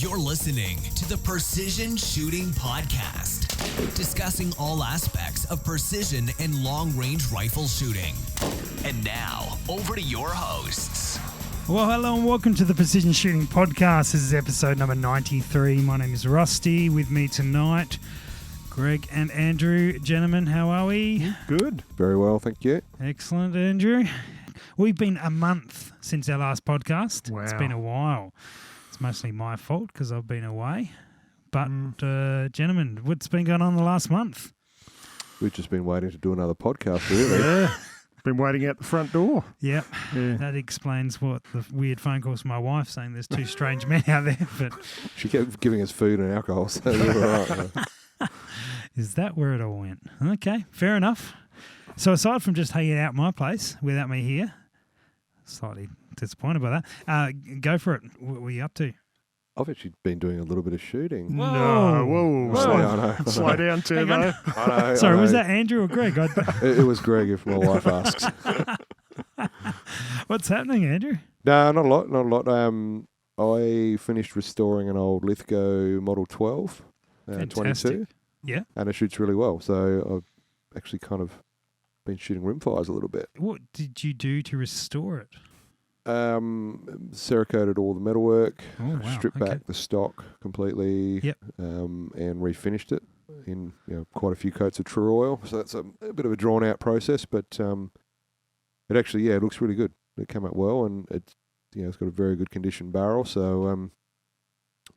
You're listening to the Precision Shooting Podcast, discussing all aspects of precision and long-range rifle shooting. And now, over to your hosts. Well, hello and welcome to the Precision Shooting Podcast. This is episode number 93. My name is Rusty. With me tonight, Greg and Andrew. Gentlemen, how are we? Good. Very well, thank you. Excellent, Andrew. We've been a month since our last podcast. Wow. It's been a while. It's mostly my fault because I've been away. But, gentlemen, what's been going on the last month? We've just been waiting to do another podcast, really. Yeah. Been waiting out the front door. Yep. Yeah. That explains what the weird phone calls from my wife saying there's two strange men out there. But She kept giving us food and alcohol, so we were all right. Yeah. is that where it all went? Okay, fair enough. So aside from just hanging out at my place without me here, slightly disappointed by that, go for it. What were you up to? I've actually been doing a little bit of shooting. Whoa. Whoa. I know. Slow down, Turbo. I know. Sorry, was that Andrew or Greg? It was Greg, if my wife asks. What's happening, Andrew? No, not a lot. I finished restoring an old Lithgow Model 12, 22, Yeah. and it shoots really well. So I've actually kind of been shooting rimfires a little bit. What did you do to restore it? Cerakoted all the metalwork, Oh, wow. stripped Okay. back the stock completely, Yep. and refinished it in quite a few coats of true oil. So that's a bit of a drawn out process, but it actually it looks really good. It came out well, and it's got a very good condition barrel. So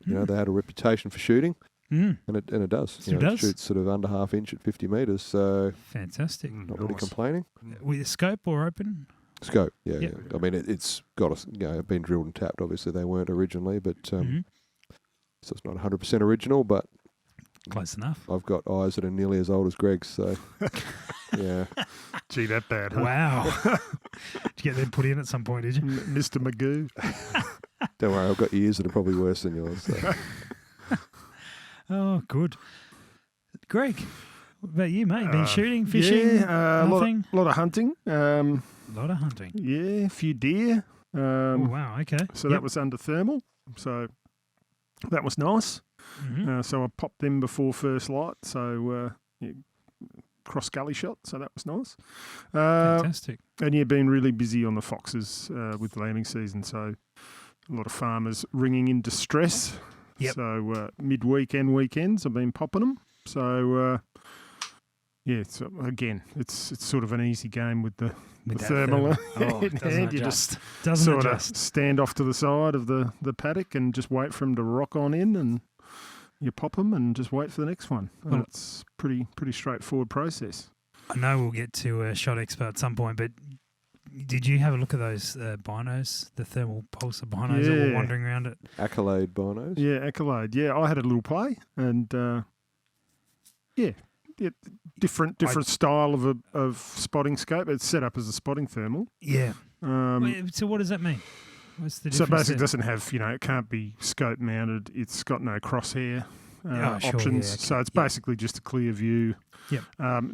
they had a reputation for shooting, and it does. It does. It shoots sort of under half inch at 50 metres. So Fantastic. not really complaining. With a scope or open? Scope, yeah. Yep. I mean, it's got been drilled and tapped. Obviously, they weren't originally, but so it's not 100% original. But Close enough. I've got eyes that are nearly as old as Greg's. So yeah, Gee, that bad, huh? Wow. Did you get them put in at some point, did you? Mr. Magoo. don't worry, I've got ears that are probably worse than yours. So. Oh, good. Greg, what about you, mate? Been shooting, fishing, a nothing? lot of hunting. A lot of hunting. Yeah, a few deer. Oh, wow, okay. So that was under thermal. So that was nice. Mhm. So I popped them before first light. So cross gully shot. So that was nice. Fantastic. And been really busy on the foxes with lambing season. So a lot of farmers ringing in distress. Yep. So midweek and weekends I've been popping them. So so again, it's sort of an easy game with the With that thermal thermal. Oh, in doesn't hand. You adjust. just Doesn't sort adjust. of stand off to the side of the paddock and just wait for them to rock on in, and you pop them and just wait for the next one. And Well- it's pretty straightforward process. I know we'll get to Shot Expo at some point, but did you have a look at those binos, the thermal pulsar binos that were Yeah. wandering around it? Accolade binos. Yeah, Accolade. Yeah, I had a little play, and different style of spotting scope. It's set up as a spotting thermal. Yeah. Um, So what does that mean? What's the so difference? basically, it there? doesn't have it can't be scope mounted. It's got no crosshair Oh, sure, options. yeah, okay. So it's Yep. basically just a clear view. Yep.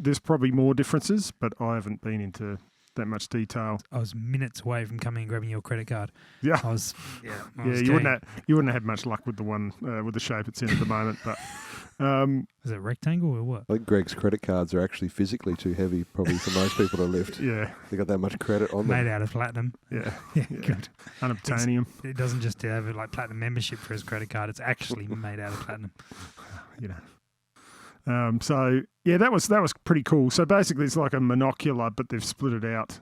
There's probably more differences, but I haven't been into that much detail. I was minutes away from coming and grabbing your credit card. Yeah. I was. I Yeah, was you keen. wouldn't have had much luck with the one with the shape it's in at the moment, but Is it rectangle or what? I think Greg's credit cards are actually physically too heavy, probably for most people to lift. yeah, They got that much credit on them. Made out of platinum. yeah, Yeah, Yeah. good. unobtainium. It doesn't just have like platinum membership for his credit card. It's actually made out of platinum. So yeah, that was pretty cool. So basically, it's like a monocular, but they've split it out.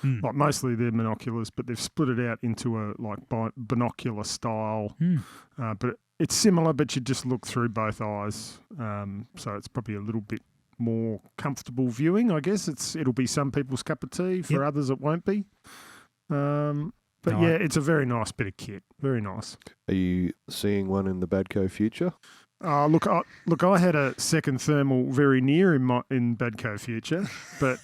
Mm. Like mostly they're monoculars, but they've split it out into a binocular style. Mm. But it's similar, but you just look through both eyes. So it's probably a little bit more comfortable viewing, I guess. It'll be some people's cup of tea. For Yep. others, it won't be. But No, yeah, it's a very nice bit of kit. Very nice. Are you seeing one in the Badco future? Look, I had a second thermal very near in Badco future, but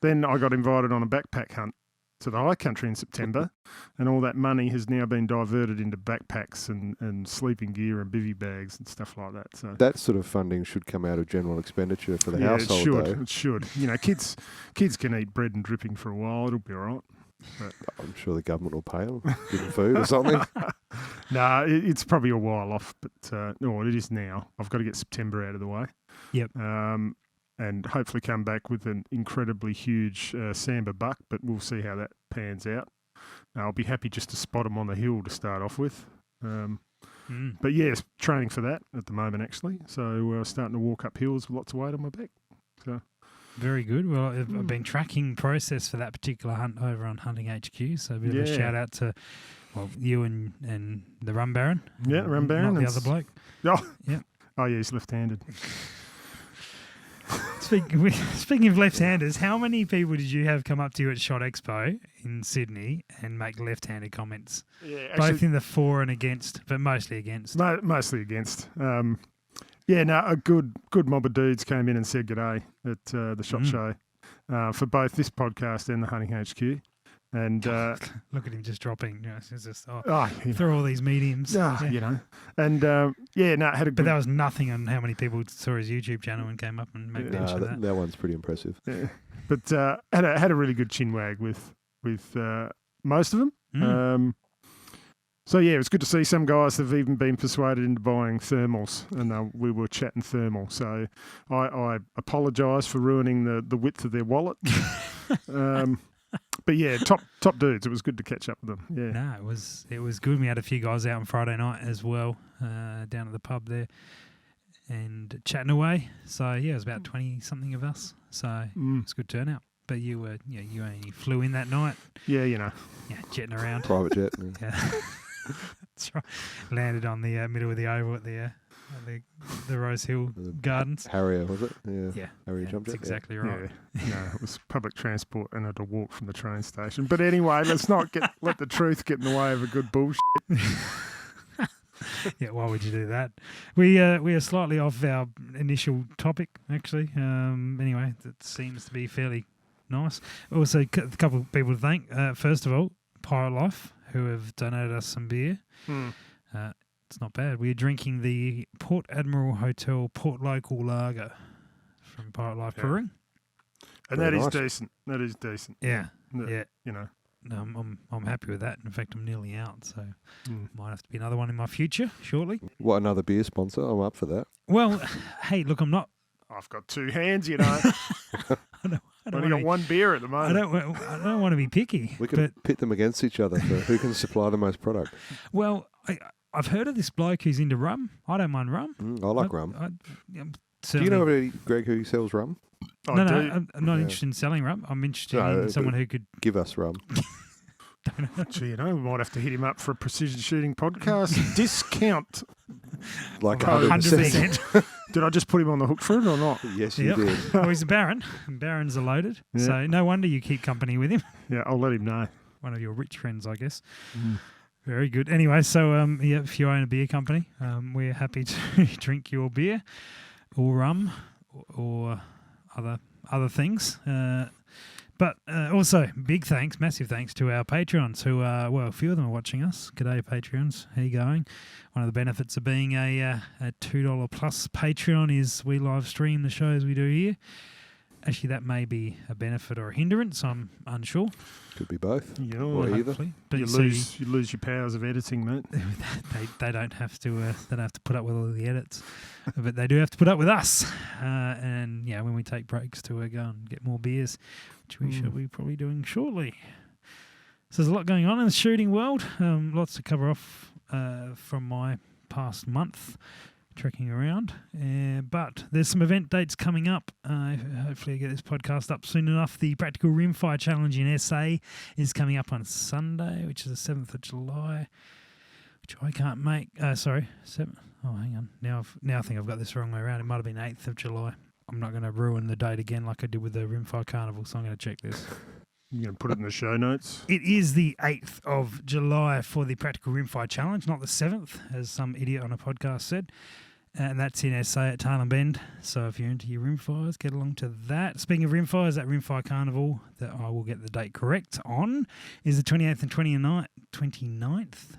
then I got invited on a backpack hunt to the high country in September, and all that money has now been diverted into backpacks and sleeping gear and bivvy bags and stuff like that. So That sort of funding should come out of general expenditure for the household, it should. though. It should. Kids can eat bread and dripping for a while. It'll be all right. But I'm sure the government will pay them, give them food or something. No, it's probably a while off, but it is now. I've got to get September out of the way. Yep. And hopefully come back with an incredibly huge Samba buck, but we'll see how that pans out. I'll be happy just to spot him on the hill to start off with. But yes, training for that at the moment actually. So starting to walk up hills with lots of weight on my back. So very good. Well, I've been tracking process for that particular hunt over on Hunting HQ. So a bit of a shout out to you and the Rum Baron. Yeah, Rum Baron. Not the other bloke. Oh yeah, he's left-handed. Speaking of left-handers, how many people did you have come up to you at Shot Expo in Sydney and make left-handed comments? Yeah, actually, both in the for and against, but mostly against. Mostly against. A good mob of dudes came in and said g'day at the SHOT Show for both this podcast and the Hunting HQ. And look at him just dropping. It's just yeah. through all these mediums. And had a good. But that was nothing on how many people saw his YouTube channel and came up and made mention of that. That one's pretty impressive. Yeah. But had a really good chin wag with most of them. So yeah, it was good to see some guys that have even been persuaded into buying thermals, and we were chatting thermal. So I apologise for ruining the width of their wallet. But yeah, top dudes. It was good to catch up with them. Yeah. No, it was good. We had a few guys out on Friday night as well, down at the pub there, and chatting away. So yeah, it was about 20 something of us. So it's a good turnout. But you only flew in that night. Yeah, jetting around. Private jet. Yeah. That's right. Landed on the middle of the oval at the Rose Hill Gardens. Harrier, was it? Yeah. Harrier jumped That's exactly right. Yeah. No, it was public transport and had to walk from the train station. But anyway, let's not let the truth get in the way of a good bullshit. Yeah, why would you do that? We are slightly off our initial topic, actually. Anyway, that seems to be fairly nice. Also, a couple of people to thank. First of all, Pirate Life, who have donated us some beer. It's not bad. We're drinking the Port Admiral Hotel Port Local Lager from Pirate Life Brewing. And Very that is nice. decent. That is decent. Yeah. Yeah. I'm happy with that. In fact, I'm nearly out, so might have to be another one in my future shortly. What, another beer sponsor? I'm up for that. Well, hey, look, I'm not. I've got two hands, I only got one beer at the moment. I don't want to be picky. We can pit them against each other for who can supply the most product. Well, I've heard of this bloke who's into rum. I don't mind rum. I like rum. Do you know anybody, Greg, who sells rum? No, I'm not interested in selling rum. I'm interested in someone who could give us rum. Gee, we might have to hit him up for a precision shooting podcast discount. Like 100%. Did I just put him on the hook for it or not? Yes, you did. Well, he's a Baron. Barons are loaded. Yeah. So no wonder you keep company with him. Yeah, I'll let him know. One of your rich friends, I guess. Very good. Anyway, so if you own a beer company, we're happy to drink your beer or rum or other things. But also, big thanks, massive thanks to our Patreons who are, a few of them are watching us. G'day, Patreons. How you going? One of the benefits of being a $2 plus Patreon is we live stream the shows we do here. Actually, that may be a benefit or a hindrance. I'm unsure. Could be both. Or either. But you lose your powers of editing, mate. They don't have to. They don't have to put up with all the edits, but they do have to put up with us. And when we take breaks to go and get more beers, which we shall be probably doing shortly. So there's a lot going on in the shooting world. Lots to cover off from my past month trekking around. But there's some event dates coming up. Hopefully I get this podcast up soon enough. The Practical Rimfire Challenge in SA is coming up on Sunday, which is the 7th of July, which I can't make. 7th. Oh, hang on. Now I think I've got this the wrong way around. It might have been 8th of July. I'm not going to ruin the date again like I did with the Rimfire Carnival, so I'm going to check this. You're going to put it in the show notes? It is the 8th of July for the Practical Rimfire Challenge, not the 7th, as some idiot on a podcast said. And that's in SA at Tarlin Bend. So if you're into your rimfires, get along to that. Speaking of rimfires, that Rimfire Carnival that I will get the date correct on is the 28th and 29th.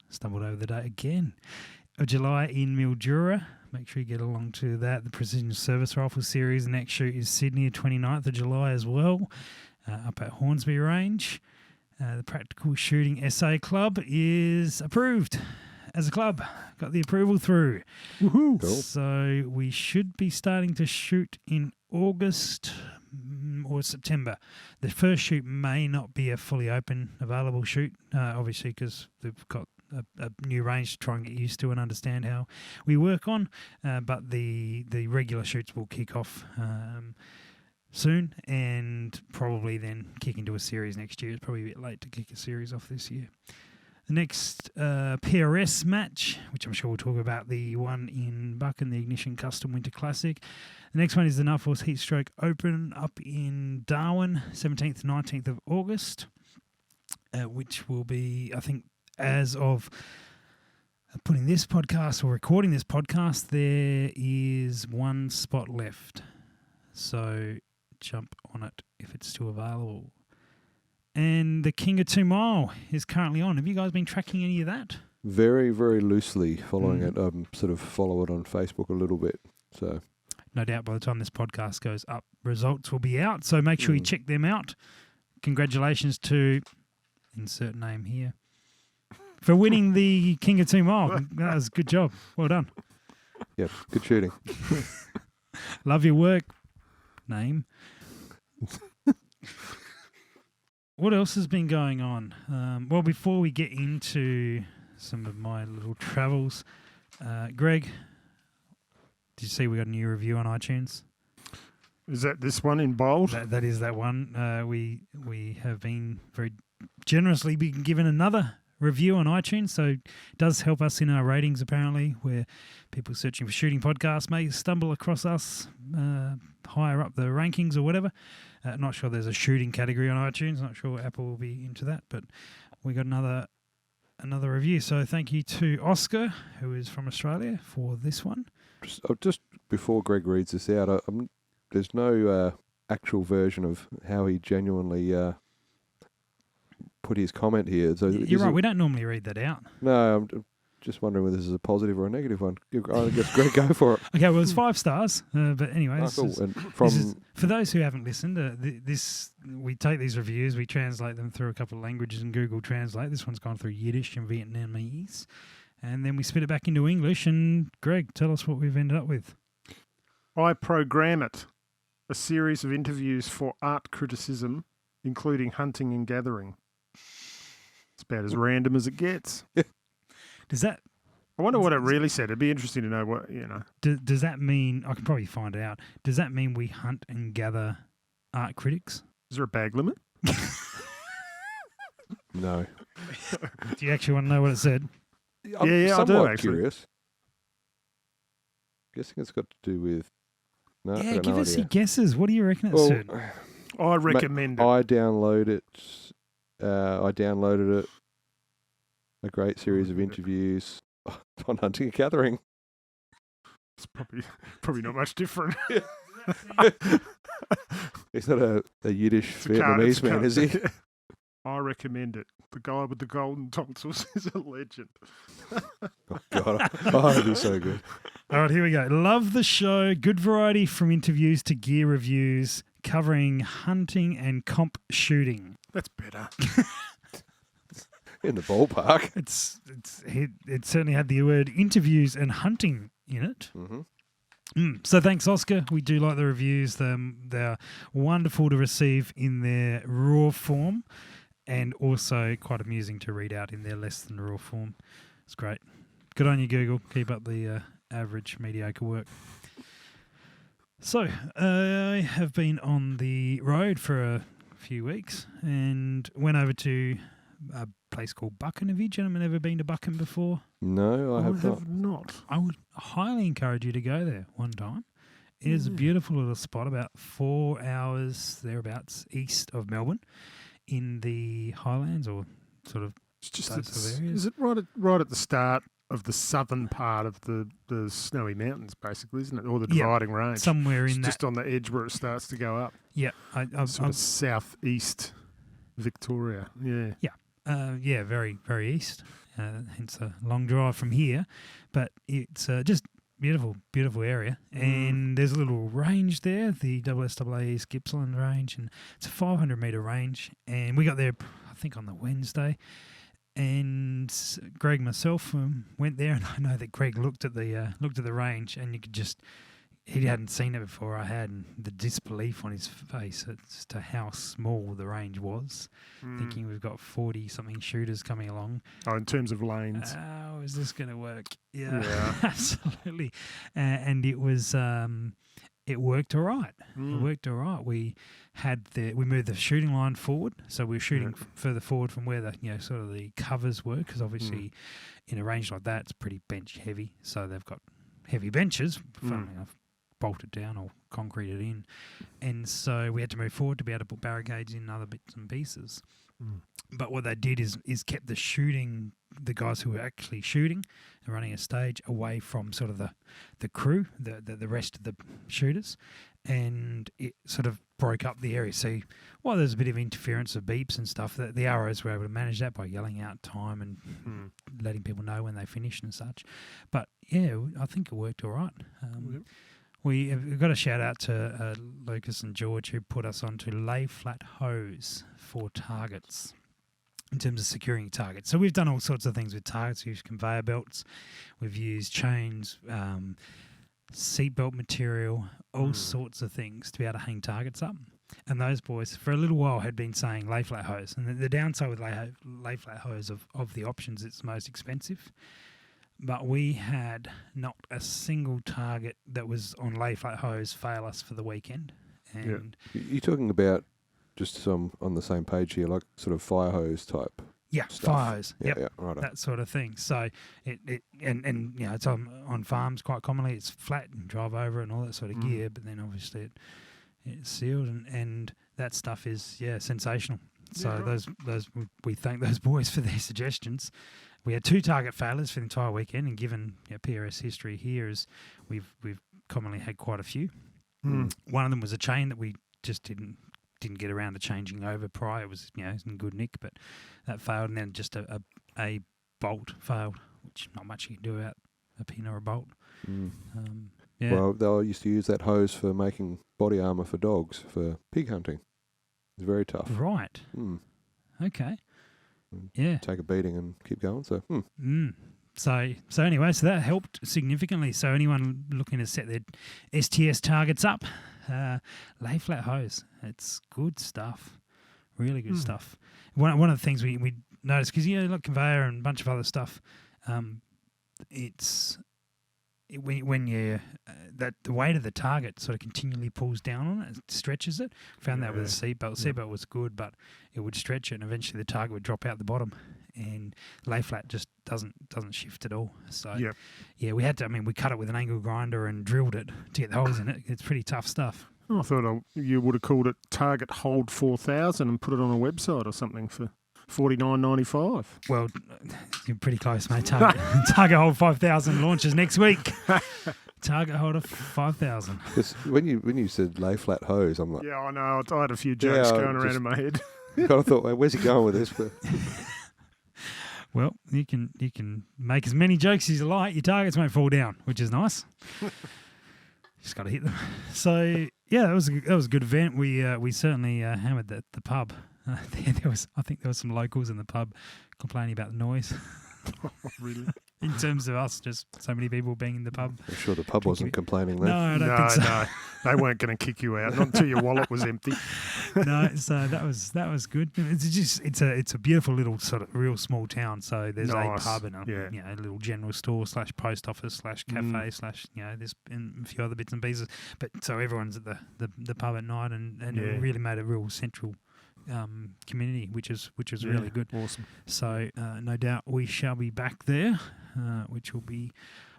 Stumbled over the date again. Of July in Mildura. Make sure you get along to that. The Precision Service Rifle Series. The next shoot is Sydney, 29th of July as well, up at Hornsby Range. The Practical Shooting SA Club is approved. as a club got the approval through. Woohoo! Cool. So we should be starting to shoot in August or September. The first shoot may not be a fully open, available shoot, obviously because we've got a new range to try and get used to and understand how we work on. But the regular shoots will kick off soon and probably then kick into a series next year. It's probably a bit late to kick a series off this year. The next PRS match, which I'm sure we'll talk about, the one in Buchan, the Ignition Custom Winter Classic. The next one is the Nightforece Heatstroke Open up in Darwin, 17th, 19th of August, which will be, I think, as of putting this podcast or recording this podcast, there is one spot left. So jump on it if it's still available. And the King of 2 Mile is currently on. Have you guys been tracking any of that? Very, very loosely following it. Sort of follow it on Facebook a little bit. So no doubt by the time this podcast goes up, results will be out. So make sure you check them out. Congratulations to insert name here for winning the King of 2 Mile. That was a good job. Well done. yeah, good shooting. Love your work. Name. What else has been going on? Well, before we get into some of my little travels, Greg, did you see we got a new review on iTunes? Is that this one in bold? That is that one. We have been very generously been given another review on iTunes, so it does help us in our ratings apparently, where people searching for shooting podcasts may stumble across us higher up the rankings or whatever. Not sure there's a shooting category on iTunes. Not sure Apple will be into that, but we got another review. So thank you to Oscar, who is from Australia, for this one. Just before Greg reads this out, there's no actual version of how he genuinely put his comment here. So you're right. We don't normally read that out. No, I'm just wondering whether this is a positive or a negative one. I guess Greg, go for it. Okay, well, it's 5 stars. But anyway, Cool. this is, for those who haven't listened, we take these reviews, we translate them through a couple of languages in Google Translate. This one's gone through Yiddish and Vietnamese. And then we spit it back into English. And Greg, tell us what we've ended up with. I Program It, a series of interviews for art criticism, including hunting and gathering. It's about as random as it gets. Does that... I wonder what it really said. It'd be interesting to know what, you know. Does that mean... I can probably find it out. Does that mean we hunt and gather art critics? Is there a bag limit? No. Do you actually want to know what it said? I'm I do, somewhat actually. curious. Guessing it's got to do with... No, I Yeah, got give no us idea. your guesses. What do you reckon it Well, said? I recommend it. I downloaded it. A great series of interviews on hunting and gathering. It's probably not much different. He's not a Yiddish Vietnamese man, is he? I recommend it. The guy with the golden tonsils is a legend. Oh, God. Oh, it'd be so good. All right, here we go. Love the show. Good variety from interviews to gear reviews, covering hunting and comp shooting. That's better. In the ballpark. It certainly had the word interviews and hunting in it. Mm-hmm. So thanks, Oscar. We do like the reviews. They're wonderful to receive in their raw form, and also quite amusing to read out in their less than raw form. It's great. Good on you, Google. Keep up the average, mediocre work. So I have been on the road for a few weeks and went over to a place called Buchan. Have you gentlemen ever been to Buchan before? No, I have not. not. I would highly encourage you to go there one time. It is a beautiful little spot, about 4 hours thereabouts east of Melbourne, in the Highlands or sort of It's just those sort of areas. is it right at the start of the southern part of the snowy mountains, basically, isn't it? Or the dividing range. Somewhere in It's that. just on the edge where it starts to go up. Yeah, Sort of southeast Victoria. Yeah. yeah, very, very east. Hence a long drive from here. But it's just beautiful, beautiful area. And there's a little range there, the SSAA East Gippsland range, and it's a 500 metre range. And we got there, I think, on the Wednesday. and Greg and myself went there, and I know that Greg looked at the range, and you could just. He hadn't seen it before I had, and the disbelief on his face as to how small the range was, thinking we've got 40-something shooters coming along. Oh, in terms of lanes. How is this going to work? Yeah. Absolutely. And it was, it worked all right. It worked all right. We moved the shooting line forward, so we were shooting further forward from where the, sort of the covers were, because obviously in a range like that, it's pretty bench heavy, so they've got heavy benches, funnily enough, bolted down or concreted in, and so we had to move forward to be able to put barricades in other bits and pieces. But what they did is kept the guys who were actually shooting and running a stage away from sort of the crew, the rest of the shooters, and it sort of broke up the area. So while there's a bit of interference of beeps and stuff, the arrows were able to manage that by yelling out time and letting people know when they finished and such. But yeah, I think it worked all right. We've got a shout out to Lucas and George, who put us onto lay flat hose for targets in terms of securing targets. So we've done all sorts of things with targets. We've used conveyor belts, we've used chains, seatbelt material, all sorts of things to be able to hang targets up. And those boys, for a little while, had been saying lay flat hose. And the downside with lay flat hose of the options, it's most expensive. But we had not a single target that was on lay flat hose fail us for the weekend. And You're talking about just some on the same page here, like sort of fire hose type. Yeah, stuff. fire hose. Yeah, right. That sort of thing. So and it's on farms quite commonly. It's flat and drive over and all that sort of gear. But then obviously it's sealed and that stuff is sensational. So those we thank those boys for their suggestions. We had 2 target failures for the entire weekend, and given PRS history here, is we've commonly had quite a few. One of them was a chain that we just didn't get around to changing over prior. It was in good nick, but that failed, and then just a bolt failed, which not much you can do about a pin or a bolt. Well, they used to use that hose for making body armour for dogs for pig hunting. It's very tough. Right. Okay. Yeah. Take a beating and keep going. So. So anyway, so that helped significantly. So anyone looking to set their STS targets up, lay flat hose. It's good stuff. Really good stuff. One of the things we noticed, because like conveyor and a bunch of other stuff, when you that the weight of the target sort of continually pulls down on it, it stretches it. Found that with a seatbelt. Seatbelt was good, but it would stretch it, and eventually the target would drop out the bottom. And lay flat just doesn't shift at all. So we had to. We cut it with an angle grinder and drilled it to get the holes in it. It's pretty tough stuff. I thought you would have called it Target Hold 4000 and put it on a website or something for $49.95. Well, you're pretty close, mate. Target Hold 5000 launches next week. Target Holder 5000. When you said lay flat hose, I'm like, yeah, I know. I had a few jokes going around in my head. kind of thought, where's he going with this? But well, you can make as many jokes as you like. Your targets won't fall down, which is nice. Just got to hit them. So yeah, that was a good event. We certainly hammered the pub. I think there was some locals in the pub complaining about the noise. Really? In terms of us, just so many people being in the pub. I'm sure the pub wasn't complaining then. No, I don't think so. No, they weren't going to kick you out, not until your wallet was empty. No, so that was good. It's a beautiful little sort of real small town. So there's a pub and a little general store / post office / cafe / this and a few other bits and pieces. But so everyone's at the pub at night and it really made a real central community, which is really good. Awesome. So no doubt we shall be back there, which will be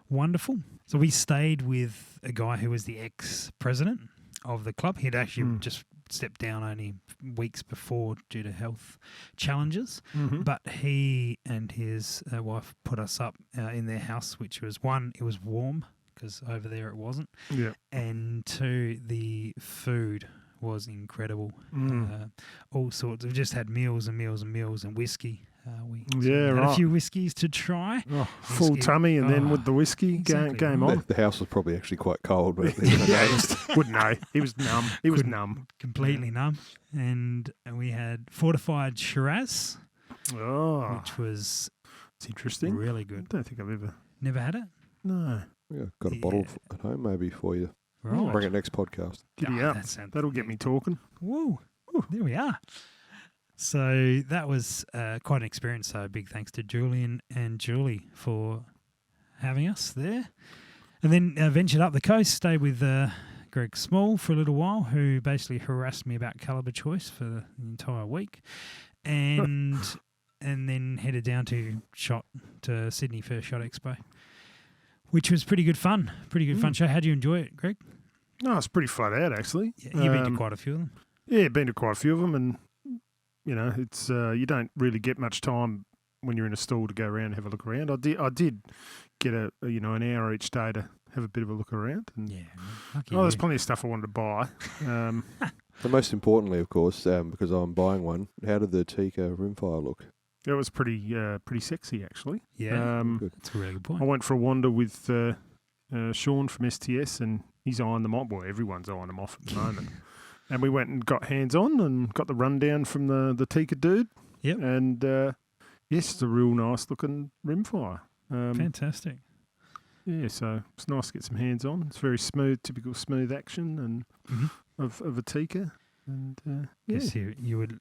wonderful. So we stayed with a guy who was the ex-president of the club. He'd actually just stepped down only weeks before due to health challenges. But he and his wife put us up in their house, which was, one, it was warm because over there it wasn't. Yeah. And 2, the food was incredible. All sorts. We've just had meals and meals and meals and whiskey. We had a few whiskies to try. Full tummy and then with the whiskey, game on. The house was probably actually quite cold. But wouldn't know. He was numb. Completely numb. And we had fortified Shiraz. Oh, which was it's interesting. really I good. don't think I've ever. Never had it? No. Yeah, got a bottle at home maybe for you. Right. Bring it next podcast. Giddy Oh, up. that sounds- That'll get me talking. Woo. There we are. So that was quite an experience. So big thanks to Julian and Julie for having us there. And then ventured up the coast, stayed with Greg Small for a little while, who basically harassed me about calibre choice for the entire week. And then headed down to Sydney for Shot Expo, which was pretty good fun. Pretty good fun show. How do you enjoy it, Greg? No, it's pretty flat out, actually. Yeah, you've been to quite a few of them. Yeah, been to quite a few of them, and it's you don't really get much time when you're in a stall to go around and have a look around. I did get an hour each day to have a bit of a look around. And Yeah. Lucky there's you. plenty of stuff I wanted to buy. But most importantly, of course, because I'm buying one, how did the Tika Rimfire look? It was pretty sexy, actually. Yeah, Good. that's a really good I point. went for a wander with Sean from STS, and he's eyeing them off. Well, everyone's eyeing them off at the moment. And we went and got hands on and got the rundown from the Tika dude. Yep. And yes, it's a real nice looking Rimfire. Fantastic. Yeah, so it's nice to get some hands on. It's very smooth, typical smooth action and of a Tika. And yeah, Yes, you would.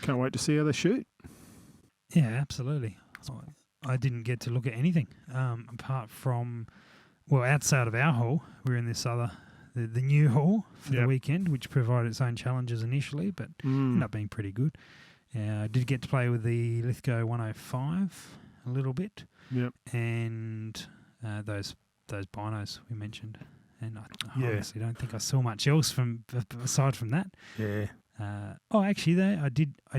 can't wait to see how they shoot. Yeah, absolutely. I didn't get to look at anything apart from, outside of our hall. We were in this other, the new hall for the weekend, which provided its own challenges initially, but ended up being pretty good. I did get to play with the Lithgow 105 a little bit. Yep. And those binos we mentioned. And I Yeah. honestly don't think I saw much else aside from that. Yeah. Actually, I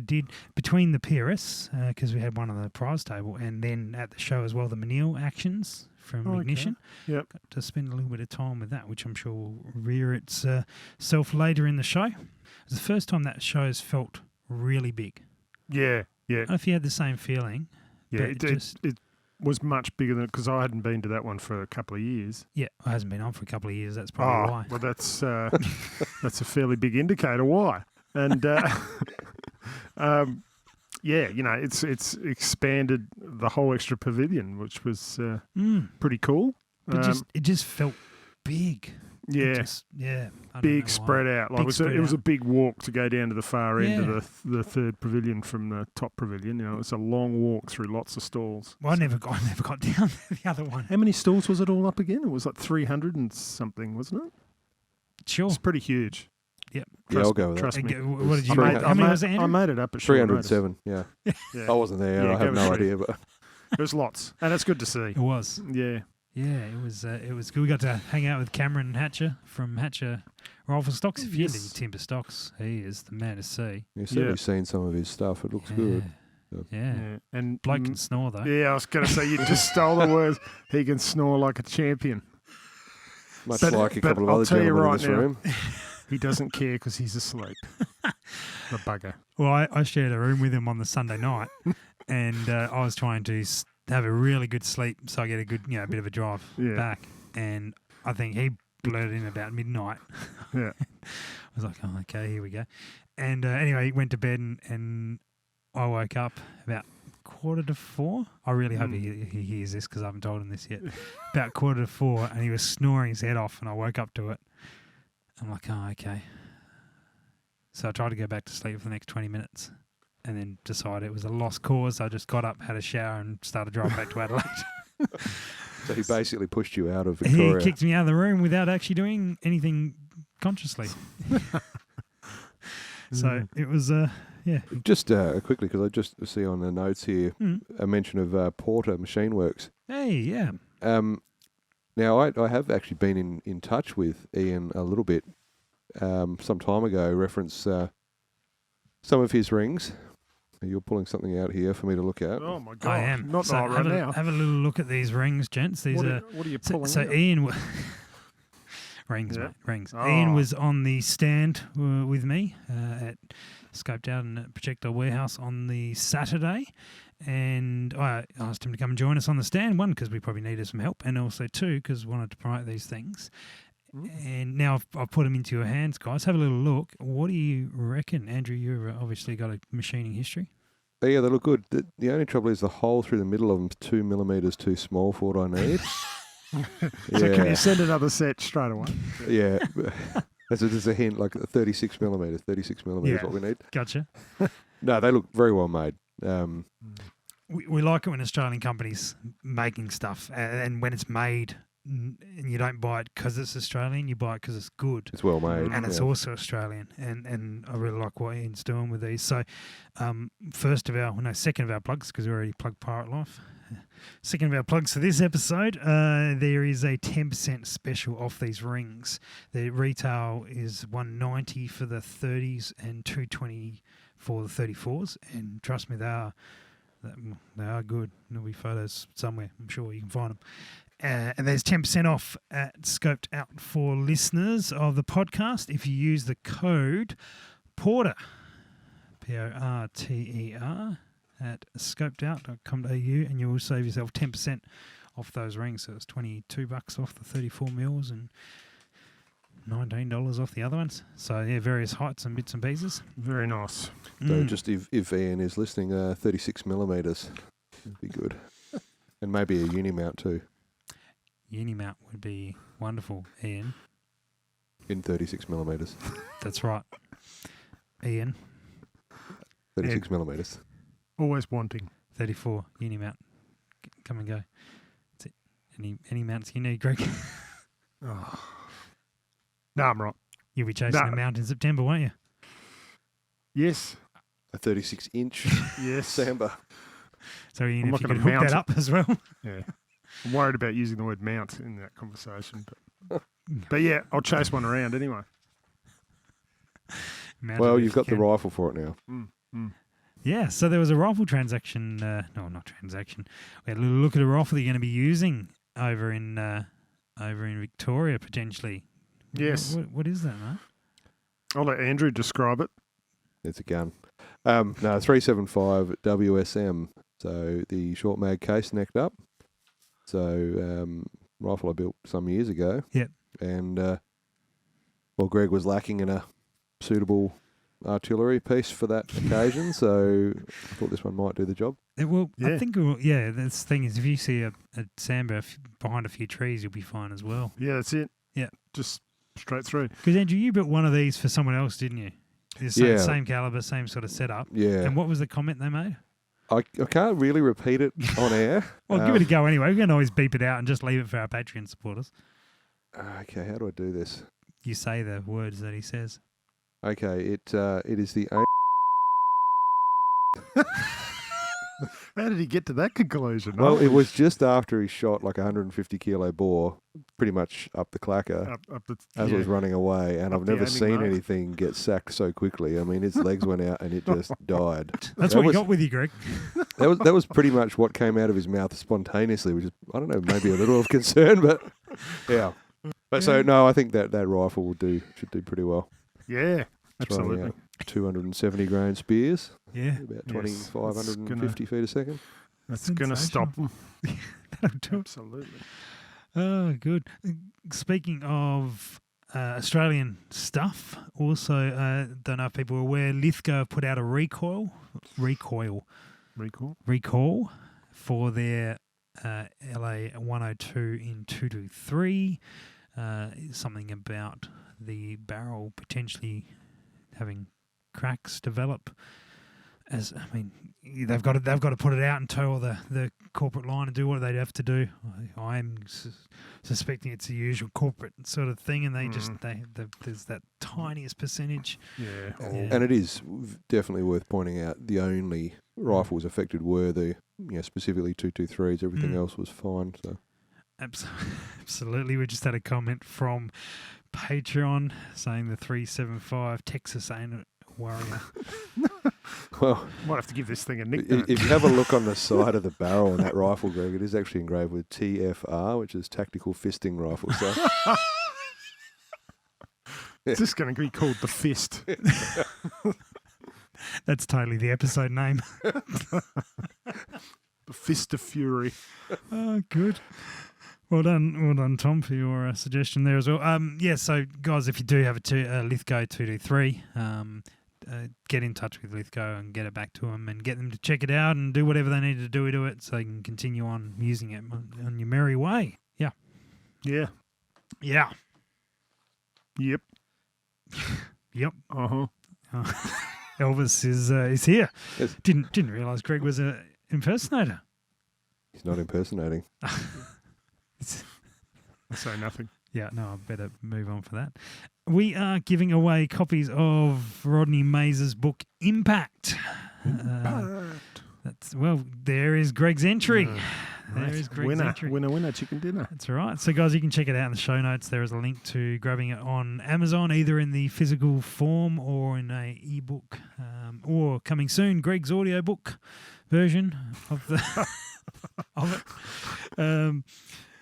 did between the PRS because we had one on the prize table, and then at the show as well, the Menil actions from Ignition. Yep. Got to spend a little bit of time with that, which I'm sure will rear its self later in the show. It was the first time that show's felt really big. Yeah. Yeah. I don't know if you had the same feeling. Yeah. but It was much bigger than because I hadn't been to that one for a couple of years. Yeah, it hasn't been on for a couple of years. That's probably why. Well, that's that's a fairly big indicator why. And yeah, it's expanded the whole extra pavilion, which was pretty cool. But it just felt big. Yeah, I don't big know spread why. out. Like Big it was spread a big walk to go down to the far end Yeah. of the third pavilion from the top pavilion. It's a long walk through lots of stalls. Well, I never got down to the other one. How many stalls was it all up again? It was like 300 and something, wasn't it? Sure. It's pretty huge. Yep. Yeah, I'll go with that. Trust me. What did you I make? made- How many was it, Andrew? I made it up at short notice. 307, yeah. Yeah. I wasn't there. Yeah, I have go no with idea. But It was lots, and it's good to see. It was. Yeah. Yeah, it was good. We got to hang out with Cameron Hatcher from Hatcher Rifle Stocks. If you're into Yes. timber stocks, he is the man to see. you've certainly seen some of his stuff. It looks Yeah. good. Yeah. And Bloke can snore though. yeah, I was going to say you just stole the words. He can snore like a champion. Much But- like a but couple of I'll other tell you gentlemen in right this now- room. He doesn't care because he's asleep. The bugger. Well, I shared a room with him on the Sunday night, and I was trying to have a really good sleep so I get a good, a bit of a drive Yeah. back. And I think he blurted in about midnight. Yeah. I was like, oh, okay, here we go. And anyway, he went to bed, and I woke up about 3:45. I really hope he hears this because I haven't told him this yet. About 4:45, and he was snoring his head off, and I woke up to it. I'm like, oh, okay. So I tried to go back to sleep for the next 20 minutes and then decided it was a lost cause. I just got up, had a shower, and started driving back to Adelaide. So he basically pushed you out of He Victoria. kicked me out of the room without actually doing anything consciously. So it was, yeah. Just quickly, because I just see on the notes here a mention of Porter Machine Works. Hey, yeah. Now, I have actually been in touch with Ian a little bit some time ago, reference some of his rings. You're pulling something out here for me to look at. Oh my God! I am. Not So right now. have a little look at these rings, gents. These What are are you so, pulling so out? Ian rings, Yeah. mate, rings. Oh. Ian was on the stand with me at scoped out in a projectile warehouse on the Saturday, and I asked him to come and join us on the stand. One, because we probably needed some help, and also two, because we wanted to promote these things. And now I've put them into your hands, guys. Have a little look. What do you reckon, Andrew? You've obviously got a machining history. Yeah, they look good. The only trouble is the hole through the middle of them is 2 millimeters too small for what I need. So can you send another set straight away? Yeah. That's just a hint, like 36 millimeters. 36 millimeters is what we need. Gotcha. No, they look very well made. We like it when Australian companies making stuff, and when it's made, and you don't buy it because it's Australian, you buy it because it's good. It's well made. And it's also Australian, and I really like what Ian's doing with these. So, second of our plugs, because we already plugged Pirate Life. Second of our plugs for this episode, there is a 10% special off these rings. The retail is $190 for the 30s and $220 for the 34s, and trust me, they are good. There'll be photos somewhere. I'm sure you can find them. And there's 10% off at Scoped Out for listeners of the podcast if you use the code PORTER, PORTER, at scopedout.com.au, and you will save yourself 10% off those rings. So it's $22 off the 34 mils and $19 off the other ones. So yeah, various heights and bits and pieces. Very nice. So just if Ian is listening, 36 millimeters would be good. And maybe a uni mount too. Uni mount would be wonderful, Ian. In 36 millimeters. That's right. Ian. 36 millimeters. Always wanting. 34 uni mount. Come and go. That's it. Any mounts you need, Greg? Oh. No, I'm right. You'll be chasing a mount in September, won't you? Yes. A 36-inch yes. Samba. So Ian, if you could hook that up as well. Yeah. I'm worried about using the word mount in that conversation. But yeah, I'll chase one around anyway. Well, you've got the rifle for it now. Yeah, so there was a rifle transaction. Not transaction. We had a little look at a rifle that you're going to be using over in Victoria potentially. Yes. What is that, mate? I'll let Andrew describe it. It's a gun. 375 WSM. So the short mag case necked up. So rifle I built some years ago. Yep. And Greg was lacking in a suitable artillery piece for that occasion, so I thought this one might do the job. I think the thing is, if you see a Samba behind a few trees, you'll be fine as well. Yeah, that's it. Yeah. Just straight through. Because Andrew, you built one of these for someone else, didn't you? Same caliber, same sort of setup. Yeah. And what was the comment they made? I can't really repeat it on air. Well, give it a go anyway. We can always beep it out and just leave it for our Patreon supporters. Okay, how do I do this? You say the words that he says. Okay, it is the... How did he get to that conclusion? Well, it was just after he shot like a 150 kilo bore, pretty much up the clacker as it was running away, and I've never seen anything get sacked so quickly. I mean, his legs went out and it just died. That's what you got with you, Greg. That was pretty much what came out of his mouth spontaneously, which is, I don't know, maybe a little of concern, but yeah. But so no, I think that rifle should do pretty well. Yeah, absolutely. 270 grain spears. Yeah. About 2,550 feet a second. That's going to stop them. That'll do it. Absolutely. Oh, good. Speaking of Australian stuff, also, don't know if people are aware, Lithgow put out a recall for their LA 102 in 223. Something about the barrel potentially having cracks develop. They've got to put it out and toe the corporate line and do what they have to do. I'm suspecting it's the usual corporate sort of thing, and there's that tiniest percentage. Yeah. And it is definitely worth pointing out the only rifles affected were the specifically 223s. Everything else was fine. So absolutely, we just had a comment from Patreon saying the 375 Texas ain't a warrior. Well, might have to give this thing a nickname. If you have a look on the side of the barrel on that rifle, Greg, it is actually engraved with TFR, which is Tactical Fisting Rifle. So It's just going to be called the Fist. That's totally the episode name. The Fist of Fury. Oh, good. Well done, Tom, for your suggestion there as well. So guys, if you do have a Lithgow 223, get in touch with Lithgow and get it back to them and get them to check it out and do whatever they need to do to it so they can continue on using it on your merry way. Yeah. Yeah. Yeah. Yep. Yep. Uh-huh. Elvis is here. Yes. Didn't realise Greg was an impersonator. He's not impersonating. I say nothing. Yeah, no, I better move on for that. We are giving away copies of Rodney Maze's book Impact. There is Greg's entry. There is Greg's entry. Winner, chicken dinner. That's all right. So, guys, you can check it out in the show notes. There is a link to grabbing it on Amazon, either in the physical form or in a ebook, or coming soon, Greg's audiobook version of the of it.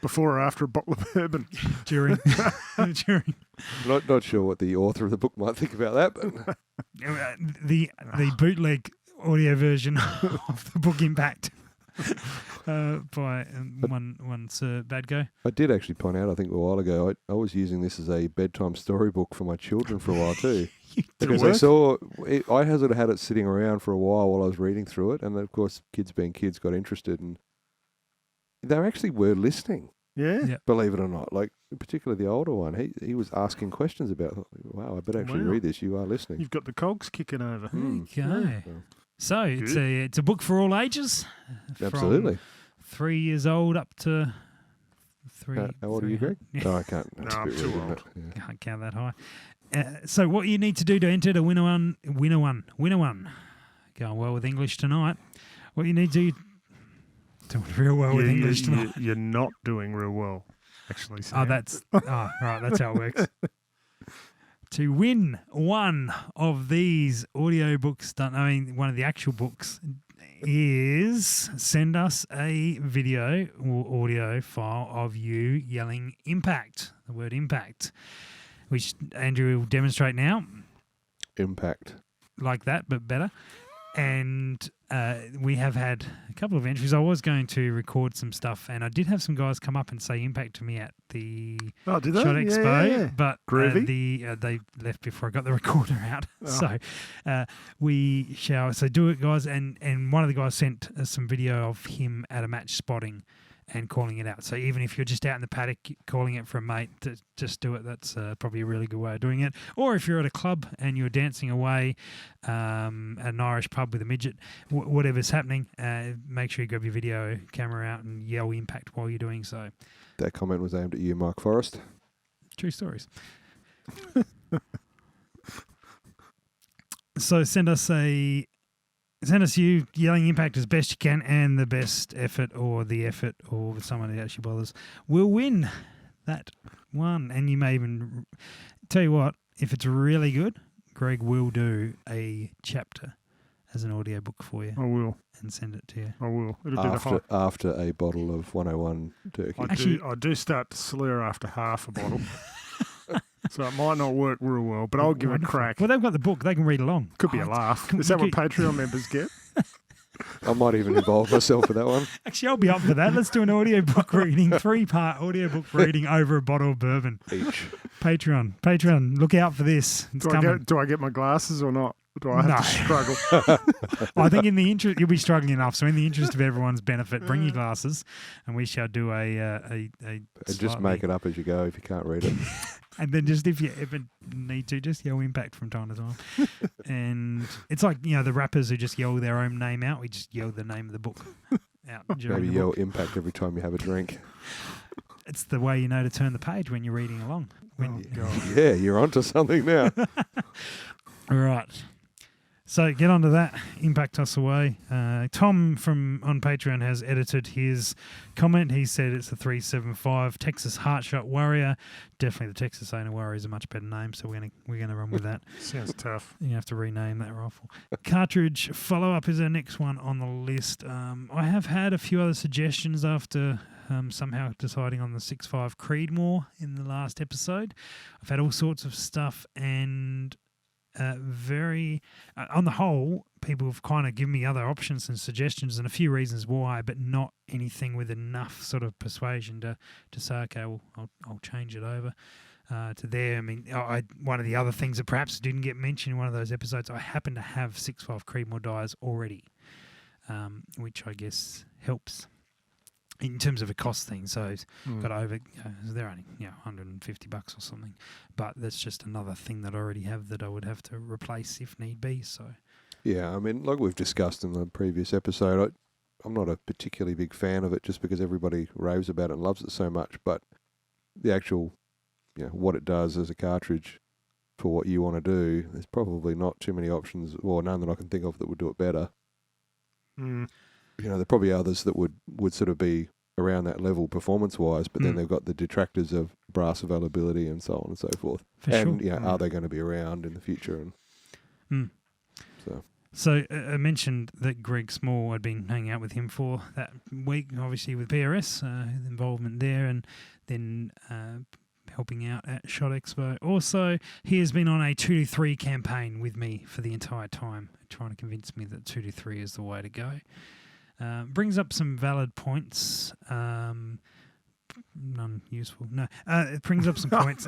Before or after a bottle of bourbon. During. Not sure what the author of the book might think about that, but the bootleg audio version of the book Impact by one Sir Badgo. I did actually point out, I think a while ago, I was using this as a bedtime storybook for my children for a while too. Because I saw, I had it sitting around for a while I was reading through it, and then, of course, kids being kids got interested, and they actually were listening. Yeah. Believe it or not. Like, particularly the older one, he was asking questions about, wow, I better actually read this. You are listening. You've got the cogs kicking over. Okay. So it's a book for all ages. Absolutely. From 3 years old up to 3. How old are you, Greg? No, I can't. No, I'm too old. Yeah. Can't count that high. So what you need to do to enter to winner one. Going well with English tonight. What you need to do. Doing real well with English tonight. You're not doing real well, actually. Right. Sam. That's how it works. To win one of these audiobooks, one of the actual books, is send us a video or audio file of you yelling Impact, the word Impact, which Andrew will demonstrate now. Impact. Like that, but better. And we have had a couple of entries. I was going to record some stuff, and I did have some guys come up and say Impact to me at the Shot Expo, but they left before I got the recorder out. So we shall do it, guys. And one of the guys sent us some video of him at a match spotting and calling it out. So even if you're just out in the paddock calling it for a mate, just do it. That's probably a really good way of doing it. Or if you're at a club and you're dancing away at an Irish pub with a midget, whatever's happening, make sure you grab your video camera out and yell Impact while you're doing so. That comment was aimed at you, Mark Forrest. True stories. So send us you yelling Impact as best you can, and the best effort or someone who actually bothers will win that one. And you may even tell you what, if it's really good, Greg will do a chapter as an audiobook for you. I will. And send it to you. I will. It'll be after a bottle of 101 turkey. I do start to slur after half a bottle. So it might not work real well, but I'll give it a crack. Well, they've got the book. They can read along. Could be a laugh. Is that what Patreon members get? I might even involve myself with that one. Actually, I'll be up for that. Let's do an audiobook reading, 3-part audiobook reading over a bottle of bourbon. Each. Patreon, look out for this. It's coming. Do I get my glasses or not? Do I have to struggle? I think in the interest, you'll be struggling enough. So in the interest of everyone's benefit, bring your glasses, and we shall do a just make it up as you go if you can't read it. And then just if you ever need to, just yell Impact from time to time. And it's like, the rappers who just yell their own name out. We just yell the name of the book out. Maybe yell Impact every time you have a drink. It's the way you know to turn the page when you're reading along. Yeah, you're onto something now. All right. So get onto that. Impact us away. Tom on Patreon has edited his comment. He said it's a 375 Texas Heartshot Warrior. Definitely the Texas Owner Warrior is a much better name, so we're gonna run with that. Sounds tough. You have to rename that rifle. Cartridge follow-up is our next one on the list. I have had a few other suggestions after somehow deciding on the 6.5 Creedmoor in the last episode. I've had all sorts of stuff, and on the whole, people have kind of given me other options and suggestions and a few reasons why, but not anything with enough sort of persuasion to say, okay, well, I'll change it over. to there. I mean, one of the other things that perhaps didn't get mentioned in one of those episodes, I happen to have 6.5 Creedmoor dyes already, which I guess helps in terms of a cost thing. So got over, they're only $150 or something, but that's just another thing that I already have that I would have to replace if need be. So yeah, I mean, like we've discussed in the previous episode, I'm not a particularly big fan of it just because everybody raves about it and loves it so much, but the actual, what it does as a cartridge for what you want to do, there's probably not too many options, or none that I can think of that would do it better. There are probably others that would sort of be around that level performance-wise, but then they've got the detractors of brass availability and so on and so forth. For sure. Are they going to be around in the future? And So I mentioned that Greg Small, I'd been hanging out with him for that week, obviously with PRS, involvement there, and then helping out at Shot Expo. Also, he has been on a 2-3 campaign with me for the entire time, trying to convince me that 2-3 is the way to go. Brings up some valid points. None useful. No, it brings up some points.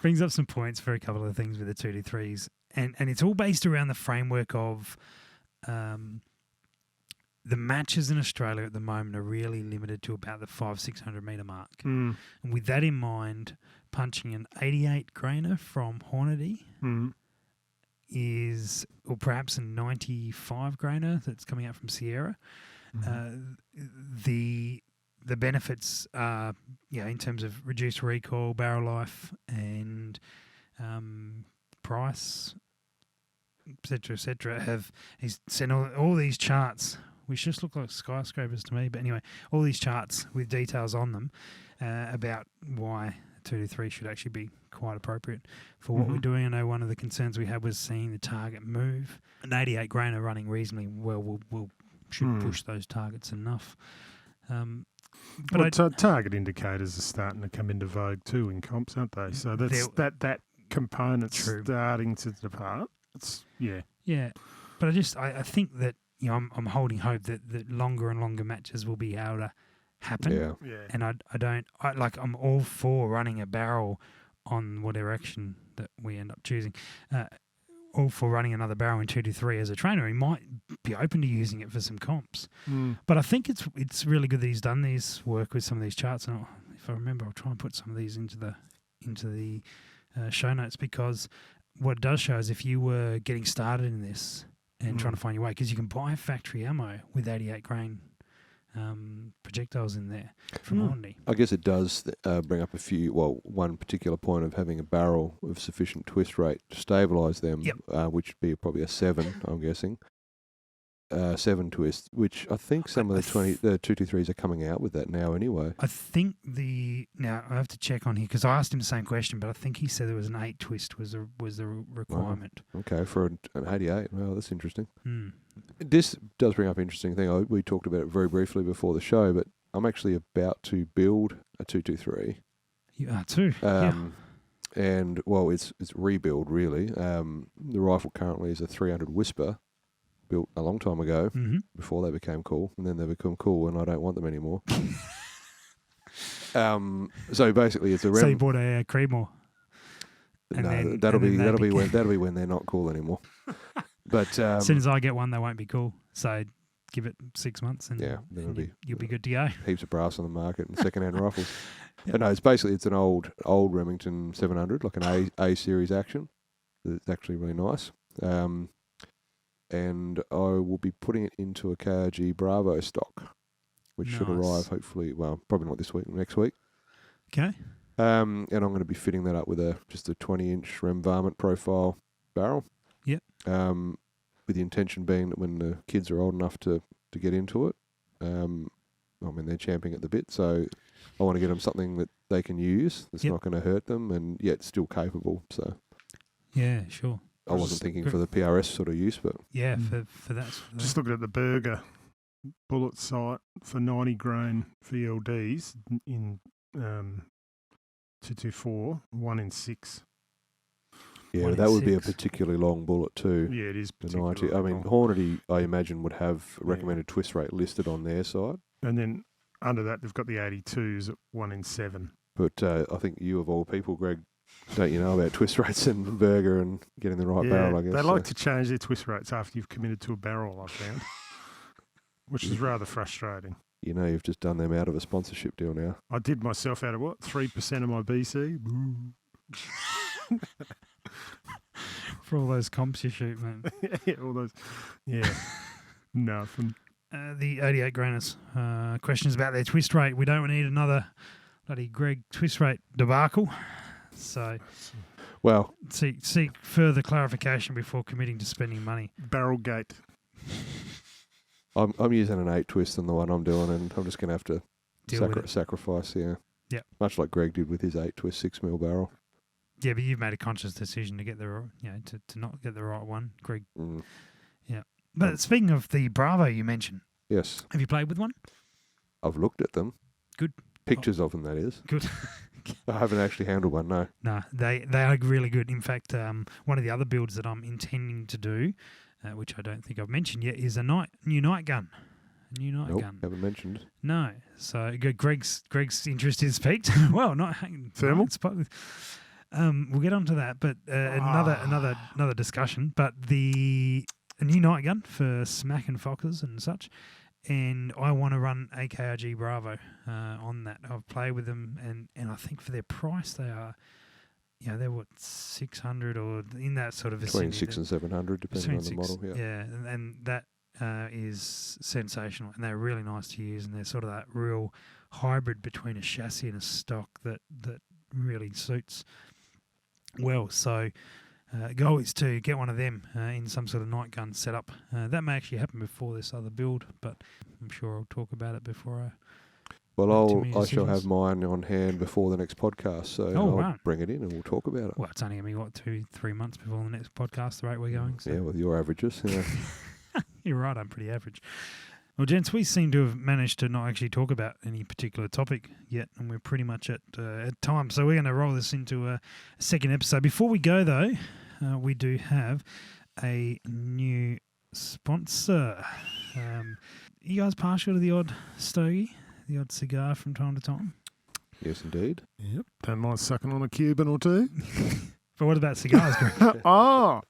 Brings up some points for a couple of things with the 2-3s. And it's all based around the framework of the matches in Australia at the moment are really limited to about the 500-600 metre mark. And with that in mind, punching an 88 grainer from Hornady is, or perhaps a 95 grainer that's coming out from Sierra. The benefits are, in terms of reduced recoil, barrel life, and price, et cetera, he's sent all these charts, which just look like skyscrapers to me, but anyway, all these charts with details on them about why 2-3 should actually be quite appropriate for what we're doing. I know one of the concerns we had was seeing the target move. An 88 grainer running reasonably well should push those targets enough. But target indicators are starting to come into vogue too in comps, aren't they? So that's that component's starting to depart. Yeah. But I think that I'm holding hope that longer and longer matches will be able to happen. Yeah. And I'm all for running a barrel on whatever action that we end up choosing. All for running another barrel in 2-3 as a trainer. He might be open to using it for some comps. But I think it's really good that he's done this work with some of these charts. And if I remember, I'll try and put some of these into the show notes, because what it does show is if you were getting started in this and trying to find your way, because you can buy factory ammo with 88 grain projectiles in there from Rodney. I guess it does bring up one particular point of having a barrel of sufficient twist rate to stabilise them, which would be probably a 7, I'm guessing. 7 twist, which I think some of the 2-3s are coming out with that now anyway. I think now I have to check on here because I asked him the same question, but I think he said there was an 8 twist was the requirement. Oh, okay, for an 88. Well, that's interesting. This does bring up an interesting thing. We talked about it very briefly before the show, but I'm actually about to build a 2-3. You are too. And it's rebuild really. The rifle currently is a 300 Whisper, built a long time ago before they became cool, and then they become cool, and I don't want them anymore. So basically, it's a. So you bought a Creedmoor. No, that'll be when they're not cool anymore. But as soon as I get one, they won't be cool. So give it 6 months, and you'll be good to go. Heaps of brass on the market and second-hand rifles. But no, it's an old Remington 700, like an A series action. It's actually really nice. And I will be putting it into a KRG Bravo stock, which should arrive hopefully, probably not this week, next week. Okay. And I'm going to be fitting that up with just a 20-inch Rem Varmint profile barrel. Yep. With the intention being that when the kids are old enough to get into it, they're champing at the bit, so I want to get them something that they can use that's not going to hurt them and yet still capable. So. Yeah, sure. I wasn't thinking for the PRS sort of use, but... Yeah, for that sort of just looking at the Burger bullet sight for 90 grain VLDs in 224, 1 in 6. Yeah, that would be a particularly long bullet too. Yeah, it is. The 90. I mean, Hornady, I imagine, would have recommended twist rate listed on their side. And then under that, they've got the 82s at 1 in 7. But I think you, of all people, Greg, don't you know about twist rates and burger and getting the right barrel, I guess. They like to change their twist rates after you've committed to a barrel, I've found, which is rather frustrating. You know, you've just done them out of a sponsorship deal now. I did myself out of what? 3% of my BC? For all those comps you shoot, man. Yeah, all those. Yeah. Nothing. The 88 grainers. Questions about their twist rate. We don't need another bloody Greg twist rate debacle. So, Well, seek further clarification before committing to spending money. Barrel gate. I'm using an 8 twist on the one I'm doing, and I'm just going to have to sacrifice, Yeah. Much like Greg did with his 8 twist 6mm barrel. Yeah, but you've made a conscious decision to get to not get the right one, Greg. Mm. Yeah. But speaking of the Bravo you mentioned, Yes. have you played with one? I've looked at them. Good. Pictures of them, that is. Good. I haven't actually handled one, no. No, they are really good. In fact, one of the other builds that I'm intending to do, which I don't think I've mentioned yet, is a new night gun. A new night gun. Haven't mentioned. No. So Greg's interest is peaked. Well, not thermal. We'll get onto that, but another discussion. But a new night gun for smacking foxes and such, and I want to run AKRG Bravo on that. I've played with them, and I think for their price they are, they're what 600 or in that sort of Between vicinity. 600 and 700, depending on the model. Yeah, and that is sensational, and they're really nice to use, and they're sort of that real hybrid between a chassis and a stock that really suits well. So goal is to get one of them in some sort of night gun setup. That may actually happen before this other build, but I'm sure I'll talk about it before I... Well, I shall have mine on hand before the next podcast, so I'll right. bring it in and we'll talk about it. Well, it's only going to be, 2-3 months before the next podcast, the rate we're going. So. Yeah, with your averages. Yeah. You're right, I'm pretty average. Well, gents, we seem to have managed to not actually talk about any particular topic yet, and we're pretty much at time. So we're going to roll this into a second episode. Before we go, though, we do have a new sponsor. You guys partial to the odd stogie, the odd cigar from time to time? Yes, indeed. Yep. Don't mind sucking on a Cuban or two. But what about cigars, Greg? Oh.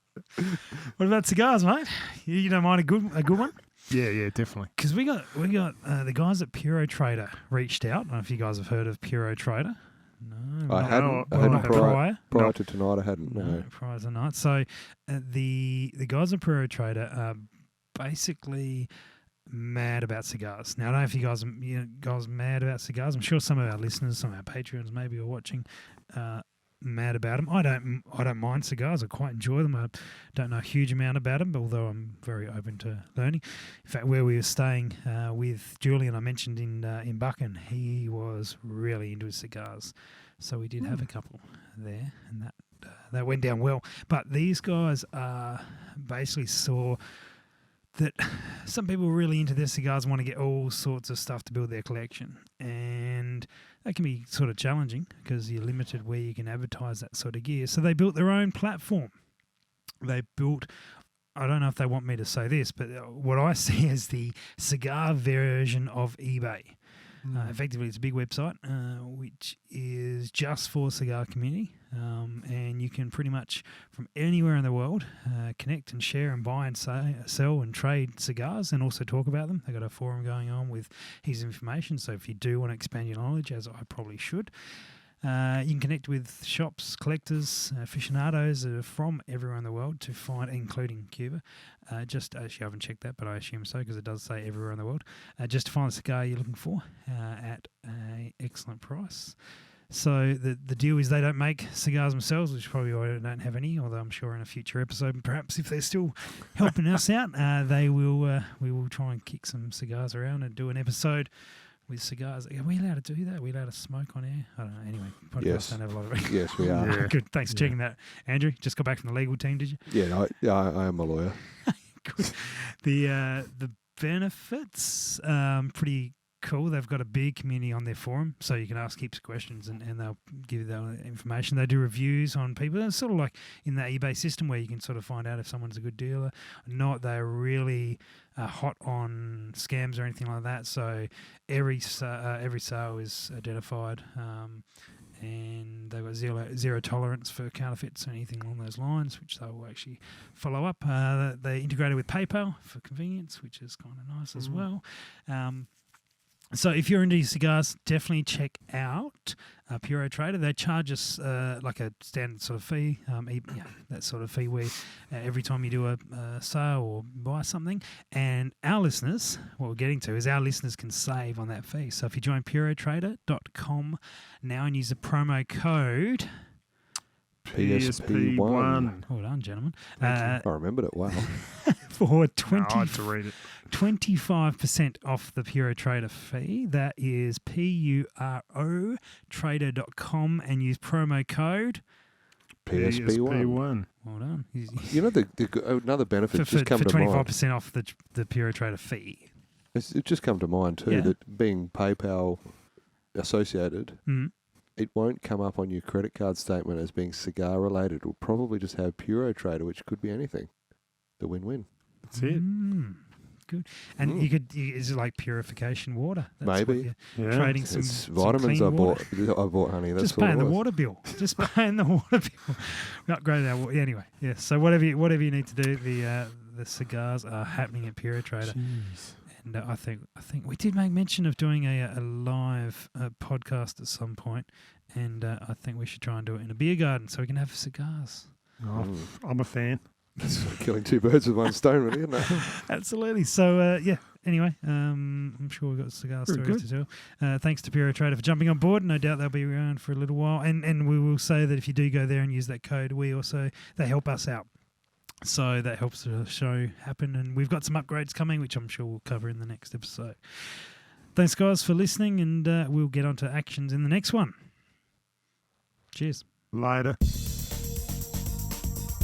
What about cigars, mate? You don't mind a good one? Yeah, definitely. Because we got the guys at Puro Trader reached out. I don't know if you guys have heard of Puro Trader. No, I hadn't prior to tonight. I hadn't. No, prior to tonight. So the guys at Puro Trader are basically mad about cigars. Now I don't know if you guys are mad about cigars. I'm sure some of our listeners, some of our Patreons maybe are watching. Mad about them. I don't mind cigars. I quite enjoy them. I don't know a huge amount about them, but although I'm very open to learning. In fact, where we were staying with Julian, I mentioned in Buchan, he was really into his cigars, so we did have a couple there, and that went down well. But these guys basically saw that some people are really into their cigars, want to get all sorts of stuff to build their collection, and that can be sort of challenging because you're limited where you can advertise that sort of gear. So they built their own platform. They built, I don't know if they want me to say this, but what I see as the cigar version of eBay. Effectively, it's a big website which is just for cigar community, and you can pretty much from anywhere in the world connect and share and buy and sell and trade cigars and also talk about them. They've got a forum going on with his information, so if you do want to expand your knowledge, as I probably should, you can connect with shops, collectors, aficionados from everywhere in the world to find, including Cuba. Just actually, I haven't checked that, but I assume so because it does say everywhere in the world. Just to find the cigar you're looking for at an excellent price. So the deal is they don't make cigars themselves, which probably why I don't have any. Although I'm sure in a future episode, perhaps if they're still helping us out, we will try and kick some cigars around and do an episode with cigars. Are we allowed to do that? Are we allowed to smoke on air? I don't know. Anyway, podcasts don't have a lot of... Yes, we are. Yeah. Good. Thanks for checking that. Andrew, just got back from the legal team, did you? Yeah, I am a lawyer. Good. The benefits, pretty cool. They've got a big community on their forum, so you can ask heaps of questions and they'll give you the information. They do reviews on people. It's sort of like in the eBay system where you can sort of find out if someone's a good dealer or not. They're really hot on scams or anything like that. So every sale is identified, and they've got zero tolerance for counterfeits or anything along those lines, which they will actually follow up. They integrated with PayPal for convenience, which is kind of nice as well. So if you're into cigars, definitely check out Puro Trader. They charge us like a standard sort of fee, that sort of fee where every time you do a sale or buy something. And our listeners, what we're getting to is our listeners can save on that fee. So if you join purotrader.com now and use the promo code PSP1. Well done, gentlemen. I remembered it. Wow. For I had to read it. 25% off the Puro Trader fee. That is purotrader.com and use promo code PSP1. Well done. You know, another benefit just come for to mind. 25% off the Puro Trader fee. It just come to mind too that being PayPal associated, it won't come up on your credit card statement as being cigar related. It'll probably just have Puro Trader, which could be anything. The win-win. That's it. Good. And is it like purification water? That's maybe. Trading It's some vitamins clean I water. bought, honey. That's Just what paying it the was. water bill. Just paying the water bill. We upgraded our water. Anyway, yeah. So whatever you need to do, the cigars are happening at Puro Trader. Jeez. And I think we did make mention of doing a live podcast at some point, and I think we should try and do it in a beer garden so we can have cigars. Oh, I'm a fan. That's killing two birds with one stone, really, isn't it? Absolutely. So, anyway, I'm sure we've got cigar stories to tell. Thanks to Puro Trader for jumping on board. No doubt they'll be around for a little while. And we will say that if you do go there and use that code, they help us out. So that helps the show happen. And we've got some upgrades coming, which I'm sure we'll cover in the next episode. Thanks, guys, for listening, and we'll get on to actions in the next one. Cheers. Later.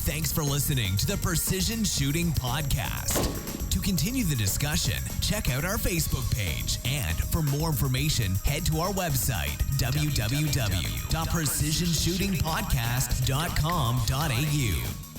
Thanks for listening to the Precision Shooting Podcast. To continue the discussion, check out our Facebook page. And for more information, head to our website, www.precisionshootingpodcast.com.au.